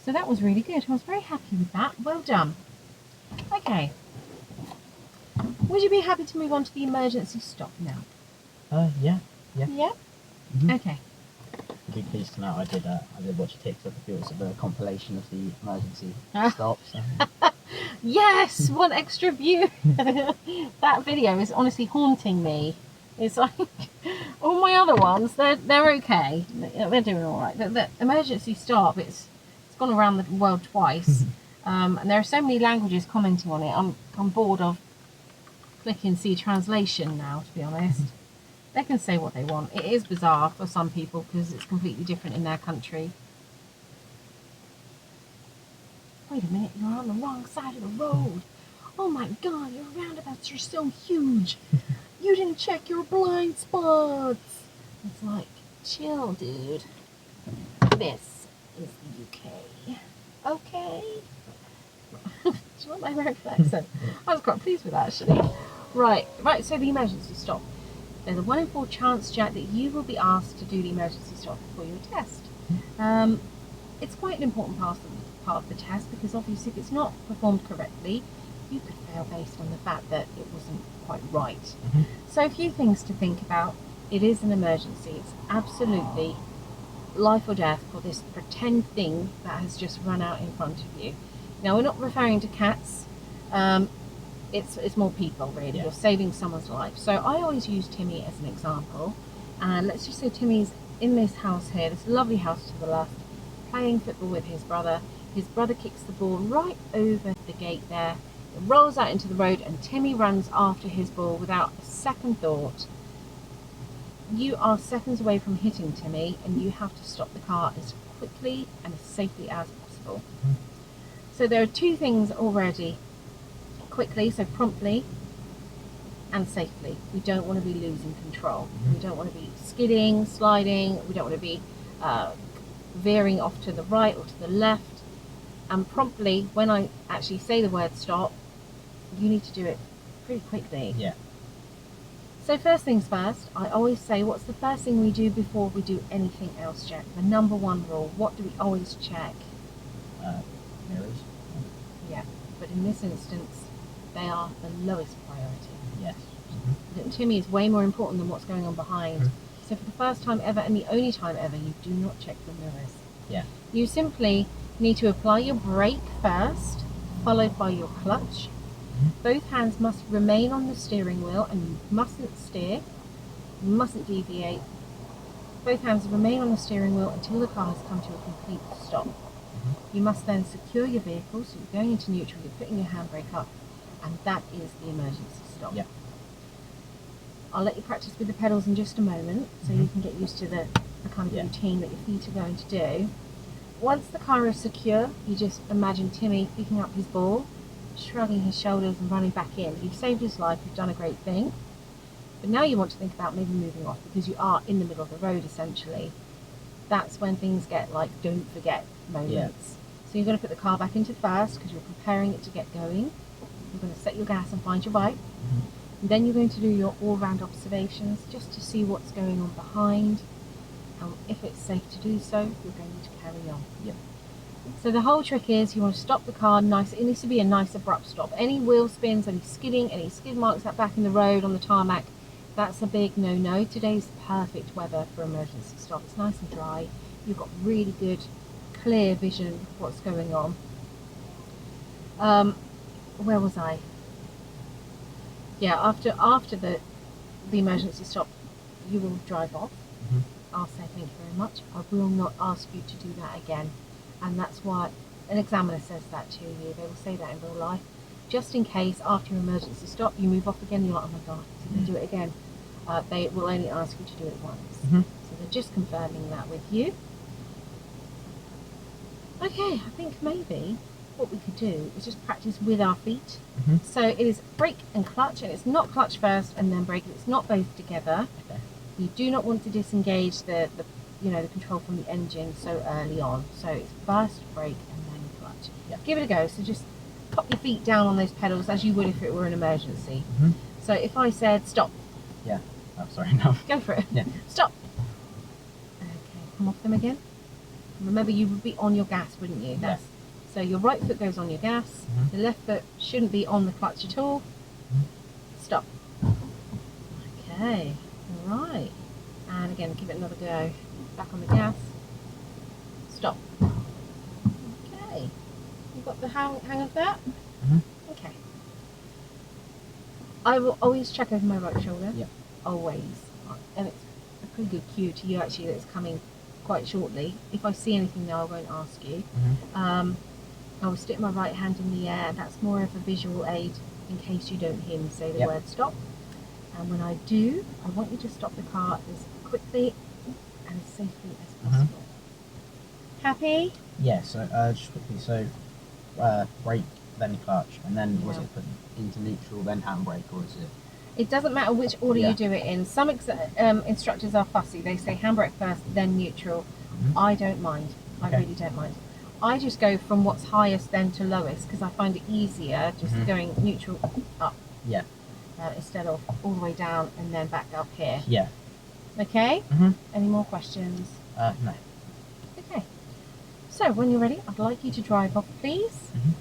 So that was really good. I was very happy with that. Well done. Okay. Would you be happy to move on to the emergency stop now? Yeah. Yeah? Mhm. Okay. You'd be pleased to know I did watch a TikTok of yours of a compilation of the emergency stops. Yes, one extra view. That video is honestly haunting me. It's like all my other ones, they're okay. They're doing all right. The emergency stop, it's gone around the world twice, and there are so many languages commenting on it. I'm bored of clicking see translation now, to be honest. They can say what they want. It is bizarre for some people because it's completely different in their country. Wait a minute, you're on the wrong side of the road. Oh my god, your roundabouts are so huge. You didn't check your blind spots. It's like, chill, dude. This is the UK. Okay? Do you want my American accent? I was quite pleased with that, actually. Right, so the emergency stop. There's a 1 in 4 chance, Jack, that you will be asked to do the emergency stop before your test. It's quite an important part of the test because obviously if it's not performed correctly, you could fail based on the fact that it wasn't quite right. So a few things to think about. It is an emergency. It's absolutely life or death for this pretend thing that has just run out in front of you. Now, we're not referring to cats. It's more people, really. Yeah. You're saving someone's life. So I always use Timmy as an example. And let's just say Timmy's in this house here, this lovely house to the left, playing football with his brother. His brother kicks the ball right over the gate there. It rolls out into the road and Timmy runs after his ball without a second thought. You are seconds away from hitting Timmy and you have to stop the car as quickly and as safely as possible. So there are two things already. Quickly, so promptly, and safely. We don't want to be losing control. We don't want to be skidding, sliding. We don't want to be veering off to the right or to the left. And promptly, when I actually say the word stop, you need to do it pretty quickly. Yeah. So first things first, I always say, what's the first thing we do before we do anything else, Jack? The number one rule. What do we always check? Mirrors. Yeah, but in this instance, they are the lowest priority. Yes. Timmy is way more important than what's going on behind. So for the first time ever and the only time ever, you do not check your mirrors. Yeah. You simply need to apply your brake first, followed by your clutch. Both hands must remain on the steering wheel and you mustn't steer, you mustn't deviate. Both hands remain on the steering wheel until the car has come to a complete stop. You must then secure your vehicle, so you're going into neutral, you're putting your handbrake up, and that is the emergency stop. Yeah. I'll let you practice with the pedals in just a moment, so you can get used to the kind of routine that your feet are going to do. Once the car is secure, you just imagine Timmy picking up his ball, shrugging his shoulders and running back in. You've saved his life, you've done a great thing. But now you want to think about maybe moving off because you are in the middle of the road essentially. That's when things get like don't forget moments. Yeah. So you're going to put the car back into first because you're preparing it to get going. You're going to set your gas and find your bike. And then you're going to do your all-round observations just to see what's going on behind. And if it's safe to do so, you're going to carry on. Yep. So the whole trick is you want to stop the car nice. It needs to be a nice abrupt stop. Any wheel spins, any skidding, any skid marks that back in the road on the tarmac, that's a big no-no. Today's perfect weather for emergency stop. It's nice and dry. You've got really good, clear vision of what's going on. Where was I? Yeah, after the emergency stop, you will drive off. I'll say thank you very much. I will not ask you to do that again. And that's why an examiner says that to you. They will say that in real life. Just in case after your emergency stop you move off again, you're like, oh my god, is he going to do it again? They will only ask you to do it once. So they're just confirming that with you. Okay, I think maybe what we could do is just practice with our feet. So it is brake and clutch, and it's not clutch first and then brake. It's not both together. Okay. You do not want to disengage the control from the engine so early on. So it's first brake and then clutch. Yeah. Give it a go. So just pop your feet down on those pedals as you would if it were an emergency. So if I said stop. Yeah. Oh, sorry, no. Go for it. Yeah. Stop. Okay, come off them again. Remember, you would be on your gas, wouldn't you? Yeah. So your right foot goes on your gas, Mhm. the left foot shouldn't be on the clutch at all. Mhm. Stop. Okay, alright. And again, give it another go. Back on the gas. Stop. Okay. You got the hang of that? Mhm. Okay. I will always check over my right shoulder. Yep. Always. And it's a pretty good cue to you actually that it's coming quite shortly. If I see anything now, I won't ask you. Mhm. I will stick my right hand in the air. That's more of a visual aid in case you don't hear me say the Yep. word stop. And when I do, I want you to stop the car as quickly and as safely as possible. Happy? Yeah. So just quickly. So brake, then clutch, and then was Yeah. it put into neutral, then handbrake, or is it? It doesn't matter which order Yeah. you do it in. Some instructors are fussy. They say handbrake first, then neutral. Mhm. I don't mind. Okay. I really don't mind. I just go from what's highest then to lowest because I find it easier just Mhm. going neutral up. Yeah. Instead of all the way down and then back up here. Yeah. Okay? Mhm. Any more questions? No. Okay. So when you're ready, I'd like you to drive off, please. Mhm.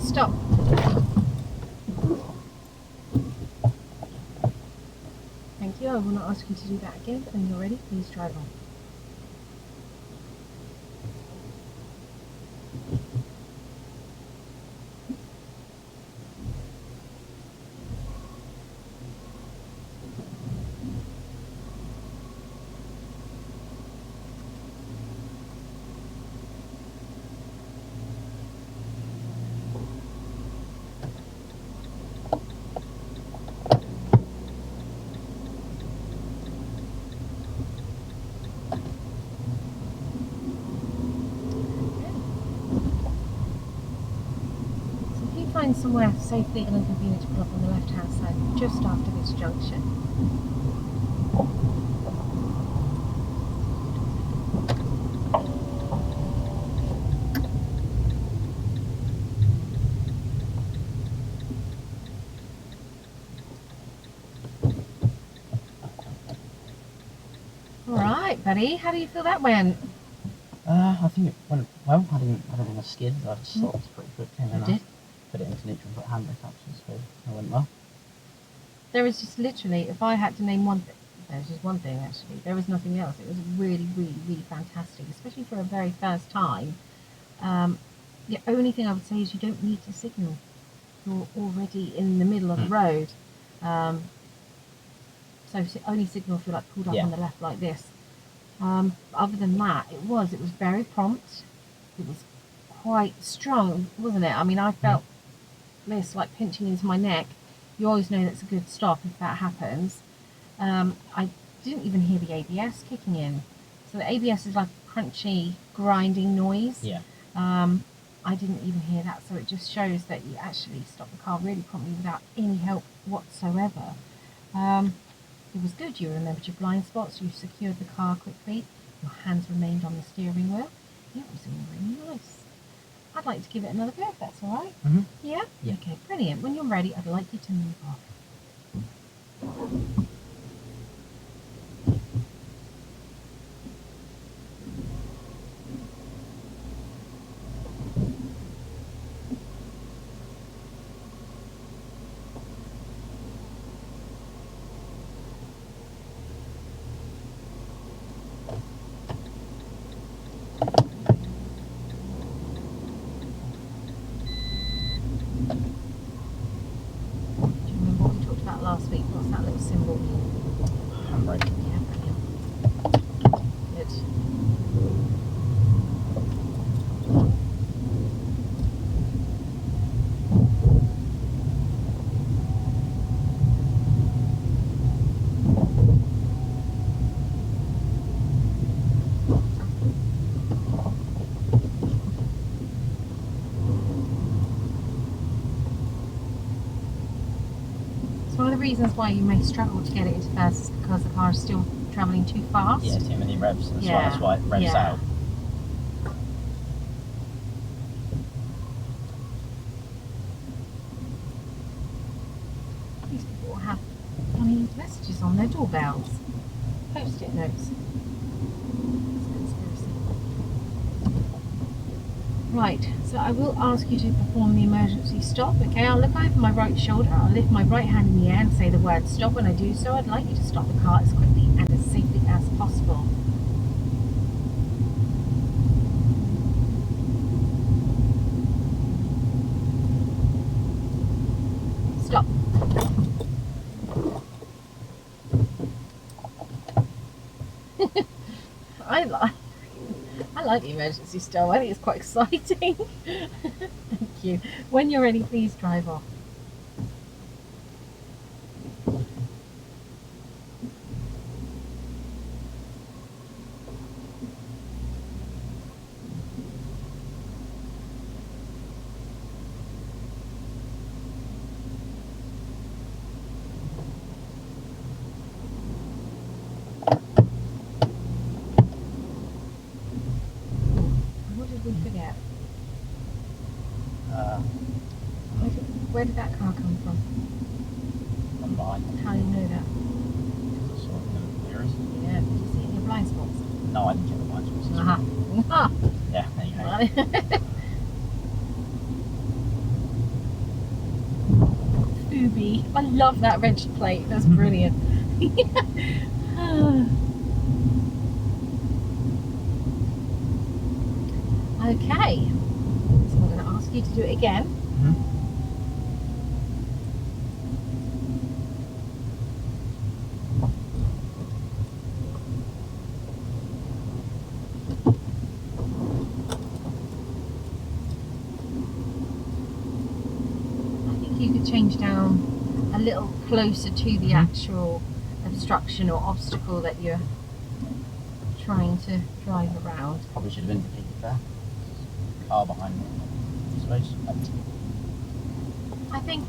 Stop. Thank you. I will not ask you to do that again. When you're ready, please drive on. Find somewhere safely and inconvenient to pull up on the left-hand side just after this junction. Alright, buddy, how do you feel that went? I think it went well. I don't think I skid. I just stopped pretty quickly, and then You did? I put it into neutral and put handbrake actually, so it went well. There was just literally, if I had to name one thing, there was just one thing actually. There was nothing else. It was really, really, really fantastic, especially for a very first time. The only thing I would say is you don't need to signal. You're already in the middle of the road. So only signal if you're like pulled up Yeah. on the left like this. Other than that, it was very prompt. It was quite strong, wasn't it? I mean, I felt this like pinching into my neck. You always know that's a good stop if that happens. I didn't even hear the ABS kicking in. So the ABS is like a crunchy, grinding noise. Yeah. I didn't even hear that, so it just shows that you actually stopped the car really promptly without any help whatsoever. It was good. You remembered your blind spots, you secured the car quickly, your hands remained on the steering wheel. It was all really nice. I'd like to give it another go if that's all right. Mhm. Yeah? Yeah. Okay, brilliant. When you're ready, I'd like you to move off. Do you remember what we talked about last week? What's that little symbol mean? Handbrake. Yeah, brilliant. Good. It's one of the reasons why you may struggle to get it into first is because the car is still travelling too fast. Yeah, too many revs. Yeah, That's why it revs yeah. out. These people have funny messages on their doorbells. Post-it notes. It's a conspiracy. Right, so I will ask you to perform the emergency stop. Okay, I'll look over my right shoulder, I'll lift my right hand in the air and say the word stop. When I do so, I'd like you to stop the car as quickly and as safely as possible. Stop. I like the emergency stop. I think it's quite exciting. Thank you. When you're ready, please drive off. What did we forget? Where did that car come from? On mine. How do you know that? I saw it in the mirrors. Yeah, did you see it in your blind spots? No, I didn't get the blind spots. Aha. Yeah, there you go. Fubi. I love that wrench plate. That's brilliant. Okay. So I'm going to ask you to do it again. Mhm. I think you could change down a little closer to the actual obstruction or obstacle that you're trying to drive around. Probably should have indicated there. Car behind me, I suppose. I think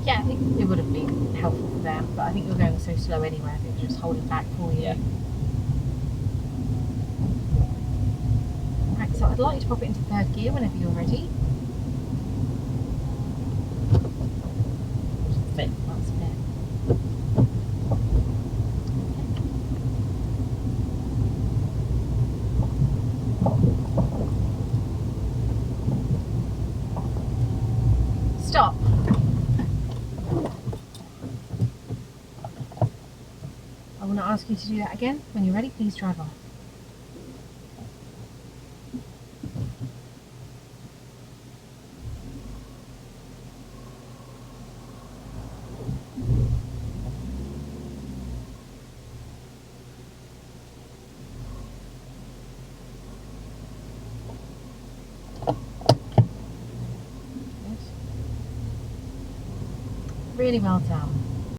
it would have been helpful for them, but I think you're going so slow anyway. I think they're just holding back for you. Yeah. Right, so I'd like you to pop it into third gear whenever you're ready. Fit. That's it. Stop. I want to ask you to do that again. When you're ready, please drive off. Good. Really well done.